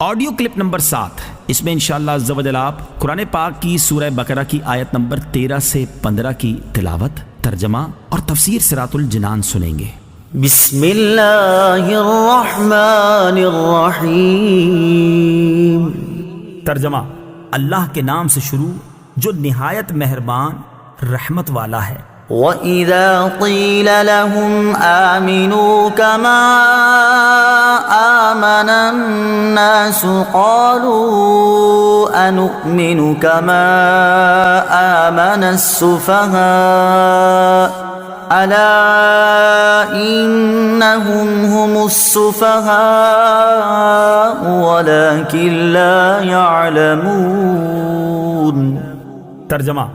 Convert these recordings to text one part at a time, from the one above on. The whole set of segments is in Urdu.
آڈیو کلپ نمبر 7، اس میں انشاءاللہ عز و جل آپ قرآن پاک کی سورہ بقرہ کی آیت نمبر 13 سے 15 کی تلاوت، ترجمہ اور تفسیر صراط الجنان سنیں گے۔ بسم اللہ الرحمن الرحیم۔ ترجمہ: اللہ کے نام سے شروع جو نہایت مہربان رحمت والا ہے۔ وَإِذَا قِيلَ لَهُمْ آمِنُوا كَمَا آمَنَ النَّاسُ قَالُوا أَنُؤْمِنُ كَمَا آمَنَ السُّفَهَاءُ أَلَا إِنَّهُمْ هُمُ السُّفَهَاءُ وَلَكِنْ لَا يَعْلَمُونَ۔ ترجمہ: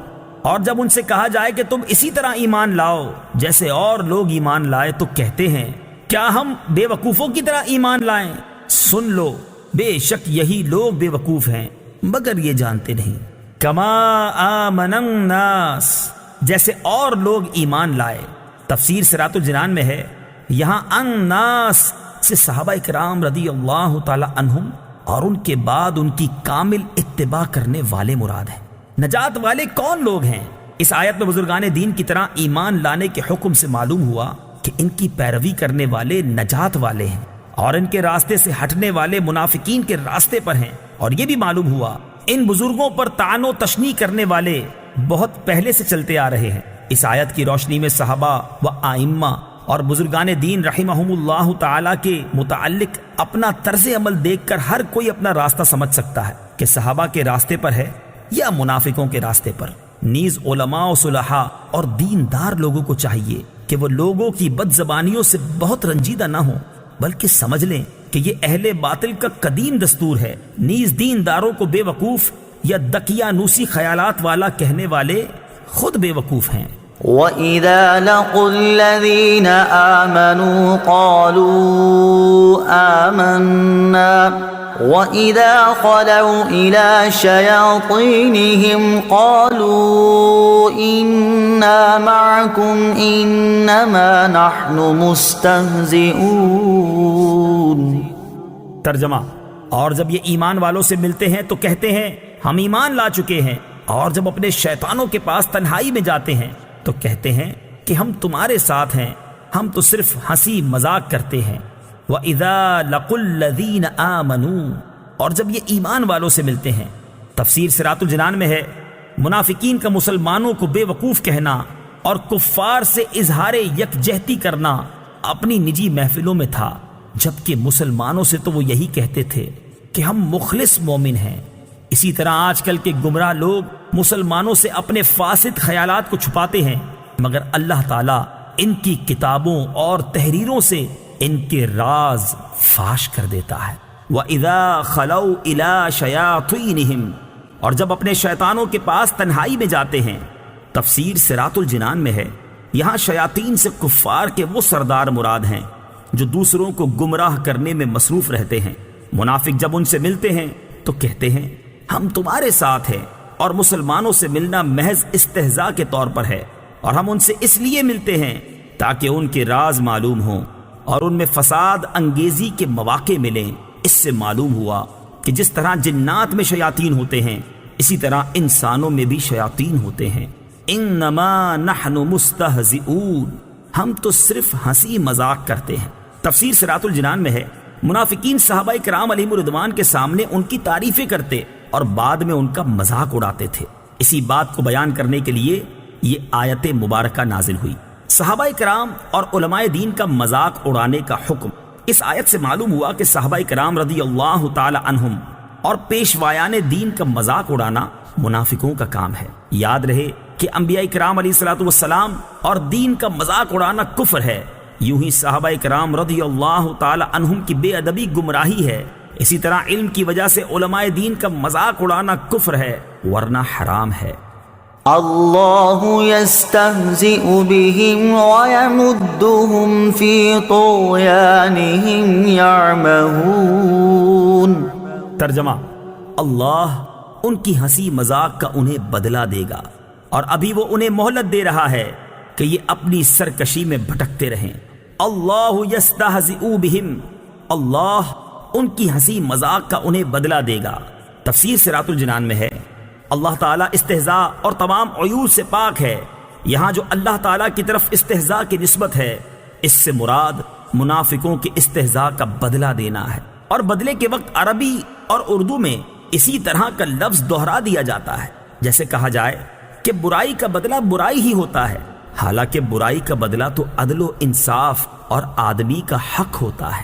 اور جب ان سے کہا جائے کہ تم اسی طرح ایمان لاؤ جیسے اور لوگ ایمان لائے تو کہتے ہیں کیا ہم بے وقوفوں کی طرح ایمان لائیں؟ سن لو، بے شک یہی لوگ بے وقوف ہیں مگر یہ جانتے نہیں۔ کما آمن الناس، جیسے اور لوگ ایمان لائے۔ تفسیر صراط الجنان میں ہے، یہاں الناس سے صحابہ کرام رضی اللہ تعالی عنہم اور ان کے بعد ان کی کامل اتباع کرنے والے مراد ہیں۔ نجات والے کون لوگ ہیں؟ اس آیت میں بزرگان دین کی طرح ایمان لانے کے حکم سے معلوم ہوا کہ ان کی پیروی کرنے والے نجات والے ہیں اور ان کے راستے سے ہٹنے والے منافقین کے راستے پر ہیں، اور یہ بھی معلوم ہوا ان بزرگوں پر طعن و تشنیع کرنے والے بہت پہلے سے چلتے آ رہے ہیں۔ اس آیت کی روشنی میں صحابہ و ائمہ اور بزرگان دین رحمہم اللہ تعالی کے متعلق اپنا طرز عمل دیکھ کر ہر کوئی اپنا راستہ سمجھ سکتا ہے کہ صحابہ کے راستے پر ہے یا منافقوں کے راستے پر۔ نیز علماء و صلحاء اور دیندار لوگوں کو چاہیے کہ وہ لوگوں کی بد زبانیوں سے بہت رنجیدہ نہ ہوں، بلکہ سمجھ لیں کہ یہ اہل باطل کا قدیم دستور ہے۔ نیز دینداروں کو بے وقوف یا دقیانوسی خیالات والا کہنے والے خود بے وقوف ہیں۔ وَإِذَا لَقُوا الَّذِينَ آمَنُوا قَالُوا آمَنَّا وَإِذَا خَلَوْا إِلَى شَيَاطِينِهِمْ قَالُوا إِنَّا مَعَكُمْ إِنَّمَا نَحْنُ مُسْتَهْزِئُونَ۔ ترجمہ: اور جب یہ ایمان والوں سے ملتے ہیں تو کہتے ہیں ہم ایمان لا چکے ہیں، اور جب اپنے شیطانوں کے پاس تنہائی میں جاتے ہیں تو کہتے ہیں کہ ہم تمہارے ساتھ ہیں، ہم تو صرف ہنسی مذاق کرتے ہیں۔ وَإِذَا لَقُوا الَّذِينَ آمَنُوا، اور جب یہ ایمان والوں سے ملتے ہیں۔ تفسیر صراط الجنان میں ہے، منافقین کا مسلمانوں کو بے وقوف کہنا اور کفار سے اظہار یکجہتی کرنا اپنی نجی محفلوں میں تھا، جبکہ مسلمانوں سے تو وہ یہی کہتے تھے کہ ہم مخلص مومن ہیں۔ اسی طرح آج کل کے گمراہ لوگ مسلمانوں سے اپنے فاسد خیالات کو چھپاتے ہیں، مگر اللہ تعالیٰ ان کی کتابوں اور تحریروں سے ان کے راز فاش کر دیتا ہے۔ وَإِذَا خَلَوْا إِلَى شَيَاطِينِهِمْ، اور جب اپنے شیطانوں کے پاس تنہائی میں جاتے ہیں۔ تفسیر صراط الجنان میں ہے، یہاں شیاطین سے کفار کے وہ سردار مراد ہیں جو دوسروں کو گمراہ کرنے میں مصروف رہتے ہیں۔ منافق جب ان سے ملتے ہیں تو کہتے ہیں ہم تمہارے ساتھ ہیں، اور مسلمانوں سے ملنا محض استہزاء کے طور پر ہے، اور ہم ان سے اس لیے ملتے ہیں تاکہ ان کے راز معلوم ہوں اور ان میں فساد انگیزی کے مواقع ملیں۔ اس سے معلوم ہوا کہ جس طرح جنات میں شیاطین ہوتے ہیں اسی طرح انسانوں میں بھی شیاطین ہوتے ہیں۔ انما نحن مستہزئون، ہم تو صرف ہنسی مذاق کرتے ہیں۔ تفسیر صراط الجنان میں ہے، منافقین صحابہ کرام علیہم الرضوان کے سامنے ان کی تعریفیں کرتے اور بعد میں ان کا مذاق اڑاتے تھے۔ اسی بات کو بیان کرنے کے لیے یہ آیت مبارکہ نازل ہوئی۔ صحابہ کرام اور علماء دین کا مذاق اڑانے کا حکم اس آیت سے معلوم ہوا کہ صحابہ کرام رضی اللہ تعالی عنہم اور پیشوایان دین کا مذاق اڑانا منافقوں کا کام ہے۔ یاد رہے کہ انبیاء کرام علیہ الصلوۃ والسلام اور دین کا مذاق اڑانا کفر ہے، یوں ہی صحابہ کرام رضی اللہ تعالی عنہم کی بے ادبی گمراہی ہے۔ اسی طرح علم کی وجہ سے علماء دین کا مذاق اڑانا کفر ہے ورنہ حرام ہے۔ اللہ یستہزئ بہم ویمدہم فی طغیانہم یعمہون۔ ترجمہ: اللہ ان کی ہنسی مذاق کا انہیں بدلہ دے گا، اور ابھی وہ انہیں مہلت دے رہا ہے کہ یہ اپنی سرکشی میں بھٹکتے رہیں۔ اللہ یستہزئ بہم، اللہ ان کی ہنسی مذاق کا انہیں بدلہ دے گا۔ تفسیر صراط الجنان میں ہے اللہ تعالیٰ استہزاء اور تمام عیوب سے پاک ہے۔ یہاں جو اللہ تعالیٰ کی طرف استہزاء کی نسبت ہے، اس سے مراد منافقوں کے استہزاء کا بدلہ دینا ہے، اور بدلے کے وقت عربی اور اردو میں اسی طرح کا لفظ دہرا دیا جاتا ہے، جیسے کہا جائے کہ برائی کا بدلہ برائی ہی ہوتا ہے، حالانکہ برائی کا بدلہ تو عدل و انصاف اور آدمی کا حق ہوتا ہے۔